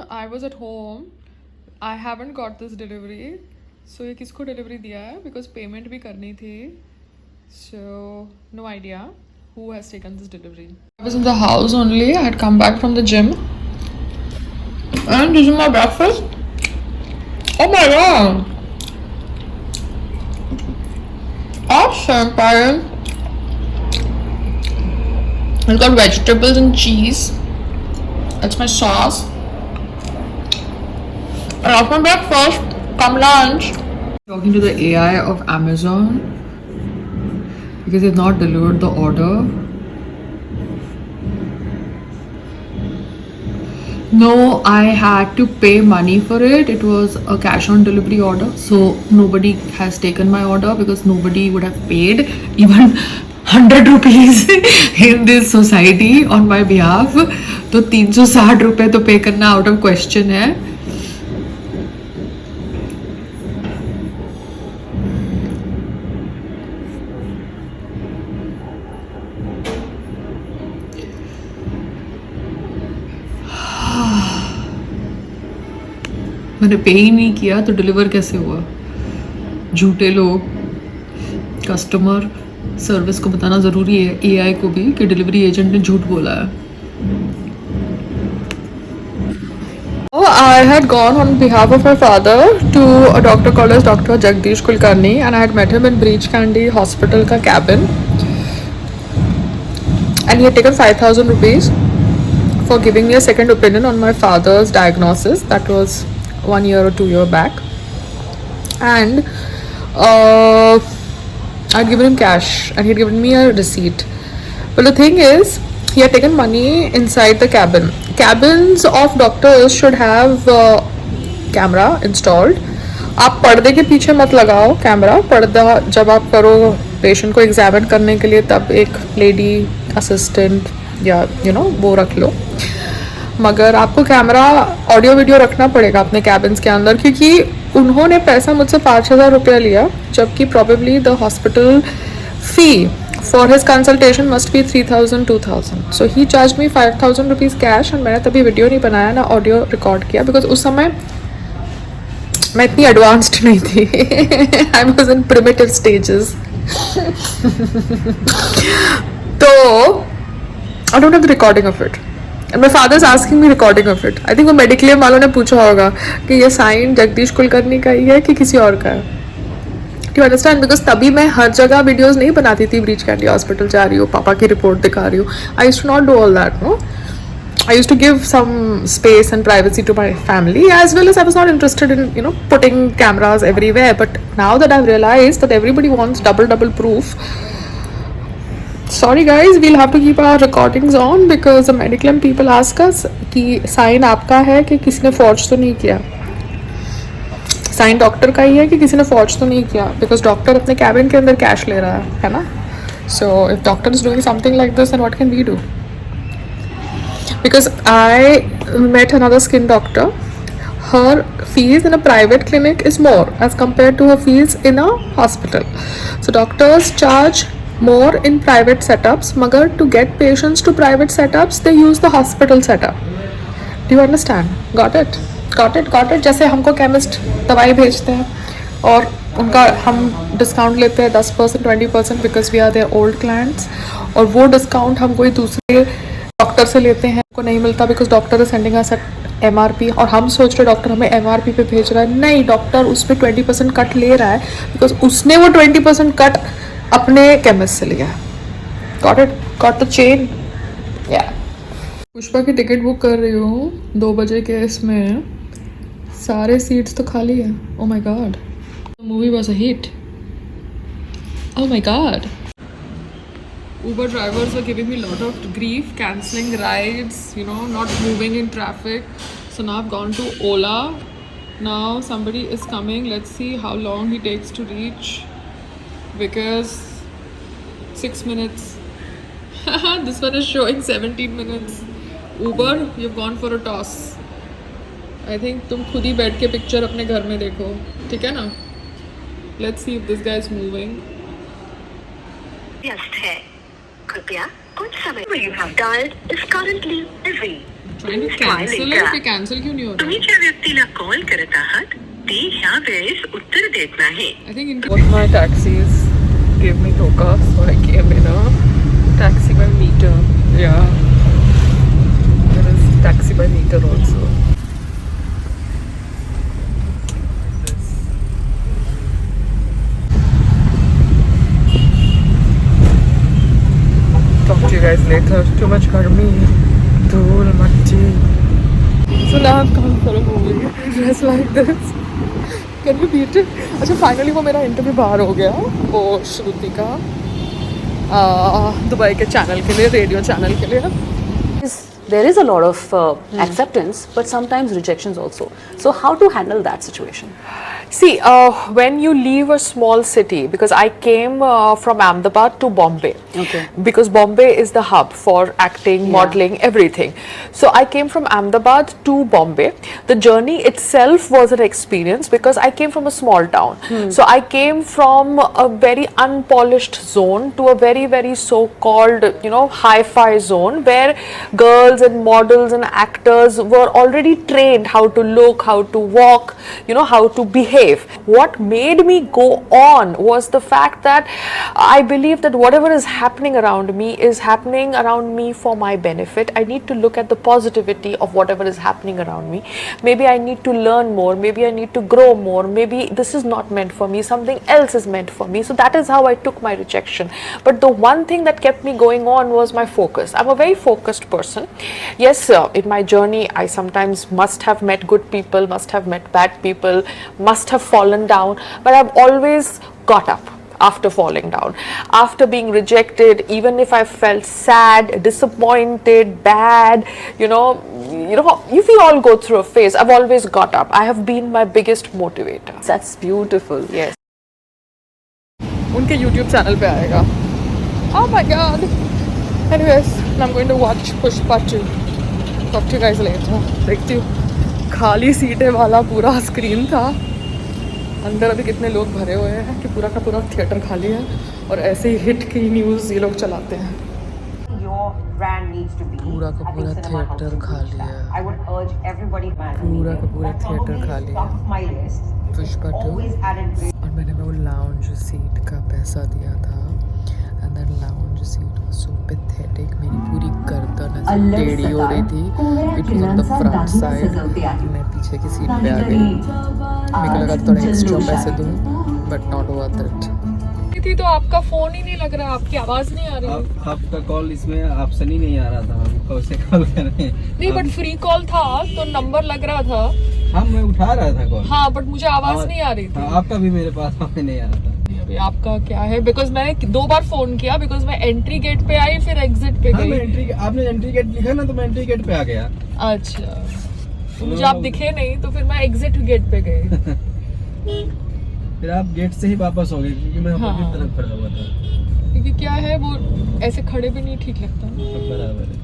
I was at home. I haven't got this delivery. So ये किसको delivery दिया है? Because payment भी करनी थी. So no idea who has taken this delivery. I was in the house only. I had come back from the gym. And this is my breakfast. Oh my god! Awesome, Brian. It's got vegetables and cheese. That's my sauce. And after my breakfast, come lunch. Talking to the AI of Amazon because they've not delivered the order. No, I had to pay money for it. It was a cash on delivery order. So nobody has taken my order because nobody would have paid even 100 rupees in this society on my behalf. तो 360 रुपए तो पे करना out of question है. मैंने पे ही नहीं किया तो डिलीवर कैसे हुआ? झूठे लोग. कस्टमर सर्विस को बताना ज़रूरी है, एआई को भी, कि डिलीवरी एजेंट ने झूठ बोला है. I had gone on behalf of my father to a doctor called as Dr. Jagdish Kulkarni, and I had met him in Breach Candy Hospital ka cabin, and he had taken 5,000 rupees for giving me a second opinion on my father's diagnosis. That was 1 year or 2 years back, and I'd given him cash and he'd given me a receipt. But the thing is, he had taken money inside the cabin. Cabins of doctors should have camera installed. आप पर्दे के पीछे मत लगाओ camera. पर्दा जब आप करो पेशेंट को एग्जामिन करने के लिए, तब एक लेडी असिस्टेंट या वो रख लो. मगर आपको कैमरा ऑडियो वीडियो रखना पड़ेगा अपने कैबिन्स के अंदर, क्योंकि उन्होंने पैसा मुझसे 5,000 रुपया लिया, जबकि probably the hospital fee for his consultation must be 3,000 2,000. So he charge me 5,000 rupees cash. And मैंने तभी वीडियो नहीं बनाया ना ऑडियो रिकॉर्ड किया, बिकॉज उस समय मैं इतनी एडवांस्ड नहीं थी. I was in primitive stages. तो I don't have the recording of it. And my father is asking me recording of it. I think वो मेडिक्लेम वालों ने पूछा होगा कि ये साइन जगदीश कुलकर्णी का ही है कि किसी और का है. Do you understand? Because तभी मैं हर जगह वीडियोस नहीं बनाती थी. ब्रीच कैंडी हॉस्पिटल जा रही हूँ, पापा की रिपोर्ट दिखा रही हूँ. I used to not do all that, no. I used to give some space and privacy to my family, as well as I was not interested in putting cameras everywhere. But now that I've realized that everybody wants double proof. Sorry guys, we'll have to keep our recordings on because the mediclaim people ask us कि sign आपका है कि किसी ने forge तो नहीं किया. Sign doctor का ही है कि किसी ने फॉर्ज तो नहीं किया, बिकॉज डॉक्टर अपने कैबिन के अंदर कैश ले रहा है ना. So if doctor is doing something like this, then what can we do? Because I met another skin doctor. Her fees in a private clinic is more as compared to her fees in a hospital. So doctors charge more in private setups, magar to get patients to private setups they use the hospital setup. Do you understand? Got it? जैसे हमको chemist दवाई भेजते हैं और उनका हम discount लेते हैं 10% 20% because we are their old clients, और वो डिस्काउंट हम कोई दूसरे डॉक्टर से लेते हैं, को नहीं मिलता because doctor is sending us at MRP, और हम सोच रहे डॉक्टर हमें MRP पे भेज रहा है. नहीं, डॉक्टर उस पर 20% कट ले रहा है बिकॉज उसने वो 20% कट अपने केमिस्ट से लिया. Got it? Got the chain? या. पुष्पा की टिकट बुक कर रही हूँ 2 बजे के. इसमें सारे सीट्स तो खाली है. Oh my God, the movie was a hit. Oh my God. Uber drivers were giving me a lot of grief, cancelling rides, not moving in traffic. So now I've gone to Ola. Now somebody is coming. Let's see how long he takes to reach. Because 6 minutes. This one is showing 17 minutes. Uber, you've gone for a toss. I think तुम खुद ही बैठ के picture अपने घर में देखो, ठीक है ना? Let's see if this guy is moving. व्यस्त है, कृपया कुछ समय you have dialed is currently busy. trying to cancel it. ते cancel क्यों नहीं हो रहा? तुम्ही ज्या व्यक्तीला कॉल करत आहात ते ह्या वेळेस उत्तर देत नाही. I think both my taxis gave me Toka, so I came in a taxi by meter. Yeah, there is taxi by meter also. Talk to you guys later. Too much garmi, dhool, matti. So now I've come for a movie dressed like this. Can you beat it? अच्छा finally वो मेरा interview बाहर हो गया, वो श्रुति का Dubai के channel के लिए, रेडियो चैनल के लिए. There is a lot of acceptance, but sometimes rejections also. So how to handle that situation? See, when you leave a small city, because I came from Ahmedabad to Bombay, Okay. because Bombay is the hub for acting, modeling, everything. So I came from Ahmedabad to Bombay. The journey itself was an experience because I came from a small town. So I came from a very unpolished zone to a very, very so-called, hi-fi zone where girls and models and actors were already trained how to look, how to walk, how to behave. What made me go on was the fact that I believe that whatever is happening around me is happening around me for my benefit. I need to look at the positivity of whatever is happening around me. Maybe I need to learn more, maybe I need to grow more, maybe this is not meant for me, something else is meant for me. So that is how I took my rejection. But the one thing that kept me going on was my focus. I'm a very focused person. Yes, sir, in my journey I sometimes must have met good people, must have met bad people, must have fallen down, but I've always got up after falling down, after being rejected. Even if I felt sad, disappointed, bad, we all go through a phase. I've always got up. I have been my biggest motivator. That's beautiful. Yes. उनके YouTube channel पे आएगा. Oh my God. Anyways, I'm going to watch Pushpa 2. Talk to you guys later. देखती हूँ. खाली सीटें वाला पूरा screen था. अंदर अभी कितने लोग भरे हुए हैं कि पूरा का पूरा थिएटर खाली है, और ऐसे ही हिट की न्यूज़ ये लोग चलाते हैं. पूरा का पूरा थिएटर खाली है. पूरा का पूरा थिएटर खाली है. पुष्पा 2. और मैंने वो लाउंज सीट का पैसा दिया था, and that lounge seat was so pathetic. मेरी पूरी गर्दन ऐसे टेढ़ी हो रही थी. It was on the front side. मैं पीछे की सीट पे आ गई. मेरे को लगा थोड़ा एक्स्ट्रा पैसे दूँ, बट नॉट वर्थ इट. थी तो आपका फोन ही नहीं लग रहा, आपकी आवाज नहीं आ रही. आपका कॉल इसमें ऑप्शन ही नहीं आ रहा था. हम कैसे कॉल करें? नहीं, बट फ्री कॉल था तो नंबर लग रहा था. हाँ, मैं उठा रहा था कॉल. हाँ, बट मुझे आवाज नहीं आ रही थी. आपका भी मेरे पास नहीं आ रहा था. अभी आपका क्या है? बिकॉज मैंने 2 बार फोन किया, बिकॉज मैं एंट्री गेट पे आई, फिर एग्जिट पे गई. आपने एंट्री गेट लिखा ना, तो मैं एंट्री गेट पे आ गया. अच्छा, तो मुझे आप दिखे नहीं, तो फिर मैं एग्जिट गेट पे गई. फिर आप गेट से ही वापस हो गए, क्योंकि मैं हाँ. तरफ खड़ा हुआ था. क्योंकि क्या है, वो ऐसे खड़े भी नहीं ठीक लगता. बराबर है.